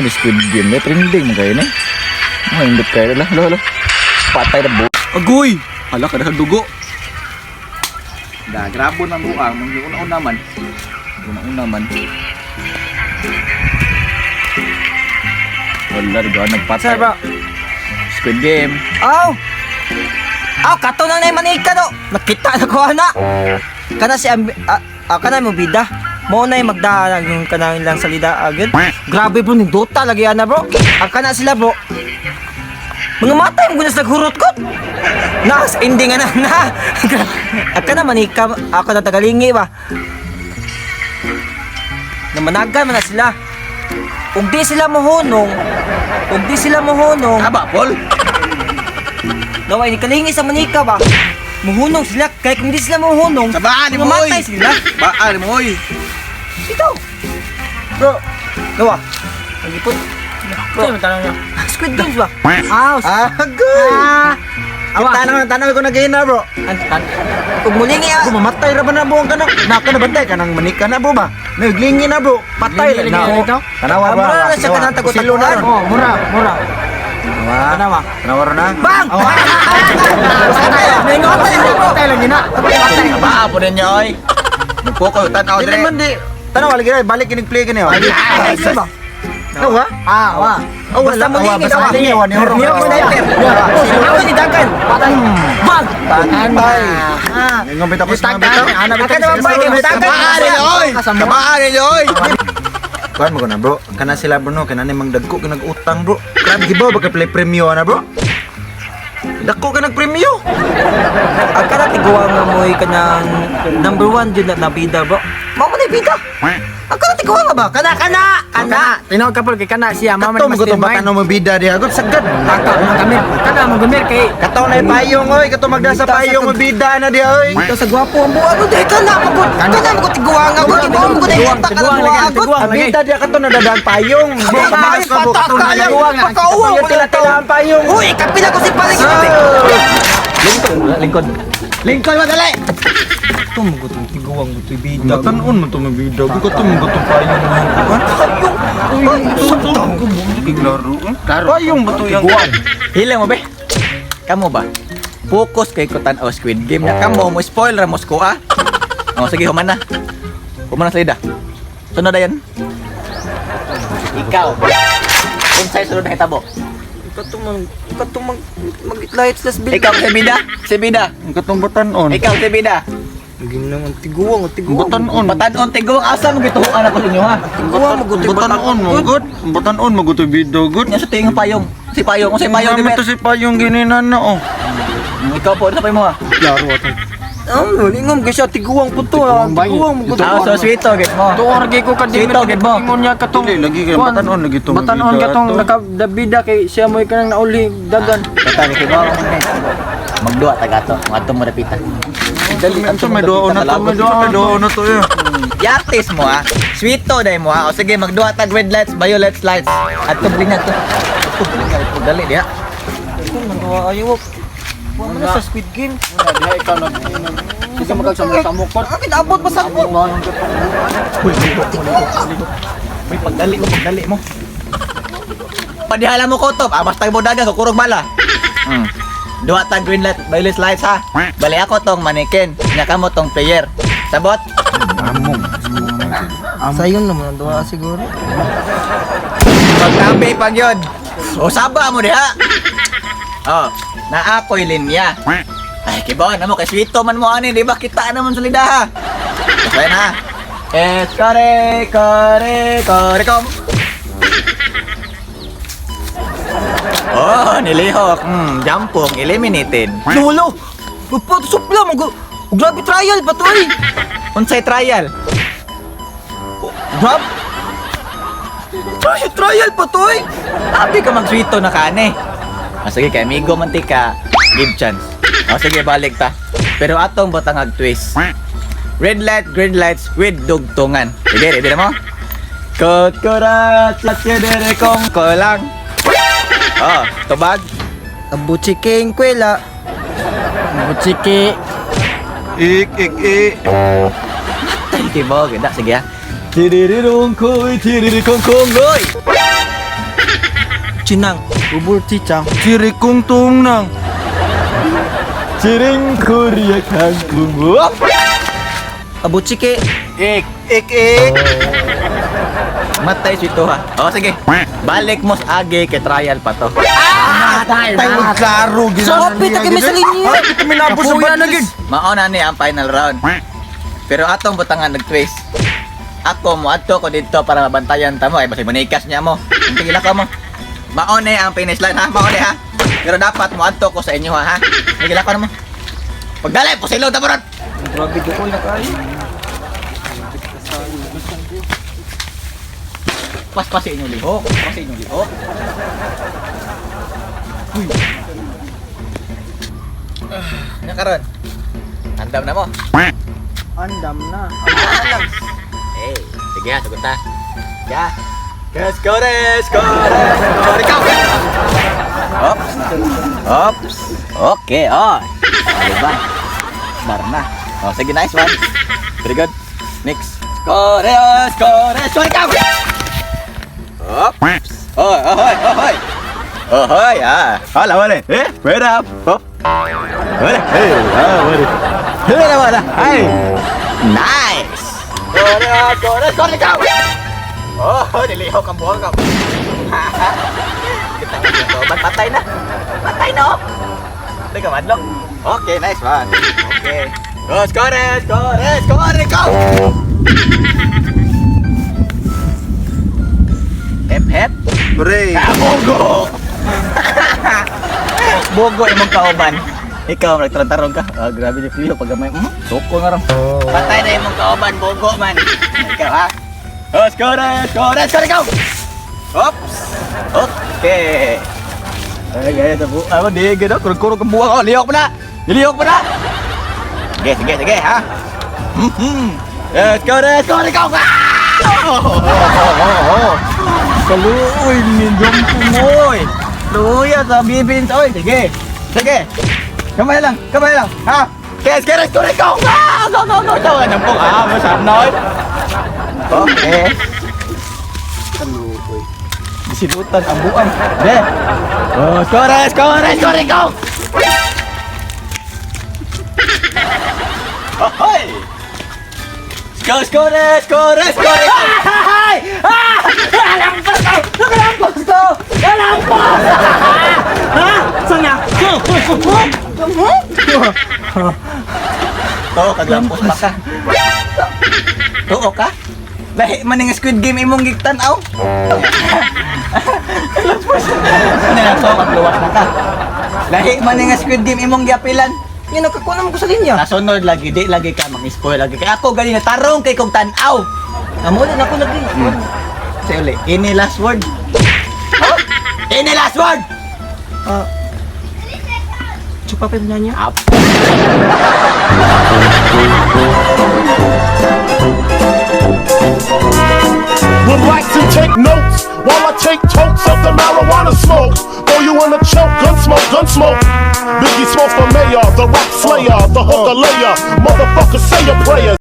man Squid Game na trending mo kayo na. Oh, hindi kayo lah. Halo. Patay na bu. Agoy. Hala ka na dugo. Da grabo na buang, una-una man. Una-una man. Wala rin nagpatay. Sir, bro. Squid Game. Aw! Aw, kato na na manika no. Nakita na ko ana. Kana si kana mo bida. Mo na magdalag yung kanang lang salida agad. Grabe bro, ni Dota lagi ana bro. Kana sila bro. Mga matay mo gunas naghurot ko. Nas ending na na. Kana manika ako na tagalingi ba. Namanagan man na sila. Kung di sila mohonong, Aba, Paul. naway ni kalingi sa manika ba? Muhunong sila, kaya kung di sila muhunong, Sabaan mo, oy. mamatay sila. Baan mo, oy. Ito. Bro, gawa. Nagipot. Bro, Squid Games ba? Good. Tanong ko na gina bro. Kung mulingi Ako mamatay ra ba na buong kanang naka na bantay kanang manika na bro ba. Naglingi na bro. Patay Lingi, na. lingi, Tanawar ba? mura na siya kanang tagot-taguan. Oh, mura. Tanawa. Tanawar na. Bang! Patay lang yun na. Aba, po din niya, oy. Magpuko, tanaw Dili dire. man di. Tanawa lagi na balik kinig play gani. Isa ba? Nawa? Wa. Oh, Basta mulingi basta daw. mulingi, wa ni Horo. Niyo mo sniper. Ako ni Dagan. Patay. Bang! Patay. Ngom bitaw ko sa bitaw. Ana ka naman pa kay Dagan. Kabaan niya, oy. Kabaan niya, oy. Kuan mo ko na bro. Kana sila bro no, kana ni mang dagko kinag-utang bro. Grabe gibaw ba ka play premyo na bro? Dako ka nag-premyo. Ang kana tiguwa nga mo kanang number 1 jud na bida bro. Mao man bida. Ang kana tiguwa nga ba? Kana. Tinawag ka po kay kana siya mama Kato mo ko tong bata no mabida di agad sagad. Taka na kami. Kana mo gumir kay Kato na payong oy, kato magdasa payong mabida na di oy. Ito sa gwapo ang buwan ko dai kana magud. Kana magud tiguwa nga ko gibo mo ko dai utak ka tiguang lagi, agud. tiguang. Abida di kato na dadang payong. Bro, kabagas pa bro kato na Pagkauwa Pagkauwa mo tila-tila ang payong. Uy, kapila ko si Paling. Lingkod mo, dali. Ito mo gutong tiguwang gutoy bida. Matanon mo to mabida. Kato mo kato payong mo. Iglaro. Payong ba to yang? Hilang mo, be. Kamu ba? Focus kay kutan o Squid Game na kamo mo spoil ramos ko ah. Oh, sige human na. Human na salida. Sunod na yan. Ikaw. Unsay sunod na hitabo? Katumang mag-lights las bil. Ikaw si Bida. Si Bida. Ang katong batanon. Ikaw si Bida. Naging naman tiguwang. Batanon. Patanon tigong asa mo gituhuan ako sa inyo ha. Tiguwang mo gutoy Batanon mo good. Batanon mo good video good. Nya sa tingin payong. Si Payong, si Payong di Gamit to si payong gininan na oh. Ikaw po, ano pa mo ha? Lingom kasi tiguwang po to. Tiguwang mo gutoy. Ah, so sweet to, get mo. tuor kay ko kadimit. Sito, get mo. Ingon niya katong Dili lagi kay batanon lagi to. Batanon katong nakadabida kay siya mo kanang nauli dagan. Kata ni Kimo. Magduwa tagato, mato mo repita. Dali anto may doon na to, may doon na to ya. Yartis mo ha. Sweet to dai mo ha. O sige, magduwa tag red lights, violet lights. At tublingan to. Tublingan to dali dia. Ayaw. Wala na sa Squid Game. Diha ikaw nag Sige magkasamo ko. Akin abot pa sa ako. Uy, pagdali mo. Padihala mo kotop. Ah, basta mo dagang kukurog bala. Duwa tag green light, violet lights ha. Bali ako tong manikin. Nya kamo tong player. Sabot? Among. Sayon naman ang duwa siguro. Pagtabi pag yun. O saba mo diha. Oh, na ako'y linya. Ay, kibawan na mo, kay sweeto man mo ani, di ba? Kita naman sa lidaha. Kaya na. Kare, kom. Oh, nilihok. Jampong, eliminated. Lolo! Supla mo. Grabe trial ba to eh? Unsay trial? Grab? Trial pa to eh? Abi ka mag-sweeto na kane. Ah, sige, kay amigo mantika, give chance. O sige, balik ta. Pero atong batangag twist. Red light, green lights with dugtungan. Sige, ready na mo? Kukurat, lasyadere kong kolang. Oh, tubag. Abuchiking kwela. Butsiki. Ik. Ay, di mo, ganda. Sige ha. Tiririrong koy, tiririkong kong loy. Chinang. Bubur cicang. Ciri kung tung nang. Ciring Korea kangkung. Wop. Abot sike. Ik. Ik. Matay si ito ha. O sige. Balik mo sa agi kay trial pa to. Tayo klaro So, pita kami sa linya. Kita minapos sa Kapuya na badlis. Mauna ni ang final round. Pero atong butangan nag-twist. Ako mo adto ko dito para mabantayan ta mo ay basta manikas niya mo. Tingil ako mo. Mauna ang finish line ha. Mauna ha. Pero dapat mo adto ko sa inyo ha. Tingil ako na mo. Pagdali po silong taburan. Grabe ko na kayo. Pas inyo lihok. Pas inyo lihok. Nakaron. Andam na mo. Andam na. Eh, sige ha, sagot ha. Ya. Kores. Ikaw. Ops. Ops. Okay, oh. Diba? Bar na. Oh, sige, nice one. Very good. Next. Kores. Ikaw. Ops. Ohoy. Ohoy, ah. Hala, wala. Wait up. Hop. Wala. Wala. Wala. Ay. Nice. Kores, ikaw. Oh, nilihok ang buhang ka. Kita nga patay na. Patay na, oh. Hindi ka madlong. Okay, nice one. Okay. Kores, ikaw. Hep. Hooray. Bogo! Bogo imong kauban. Ikaw nagtarong ka. Ah, grabe ni Clio pag gamay. Soko nga ron. Patay na imong kauban, bogo man. Ikaw ha. Kores, ikaw. Oops. Okay. Ay, gaya sa buha. Ano, di gaya. Kurang kang buha ko. Lihok mo na. Sige, ha. Kores, ikaw. Kaluoy, nindong pumoy. Luya sa bibins. Oy, sige. Kamay lang, ha? Kores, ikaw. Go. Tawa ng pong, ha? Masarnoy. Okay. Kaluoy. Disilutan ang buwan. De. Kores, ikaw. Ahoy! Kores! Ay! Nakalampas ko! Ha? Sana? Kaglampos pa ka. Tuo ka? Lahi man ng Squid Game imong gigtanaw. Kagluwas na ka. Lahi man ng Squid Game imong giapilan. Yan nakakuha naman ko sa linya. Nasunod lagi, di lagi ka mag-spoil lagi. Kaya ako galing na tarong kay kong tanaw. Amo din ako lagi. Say uli, any last word? Any last word? Chupa pa yung niya. Up. Would like to take notes while I take totes of the marijuana smoke. Throw you in a choke, gun smoke. Biggie Smalls for mayor, the rap slayer, the hooker layer. Motherfucker, say a prayer.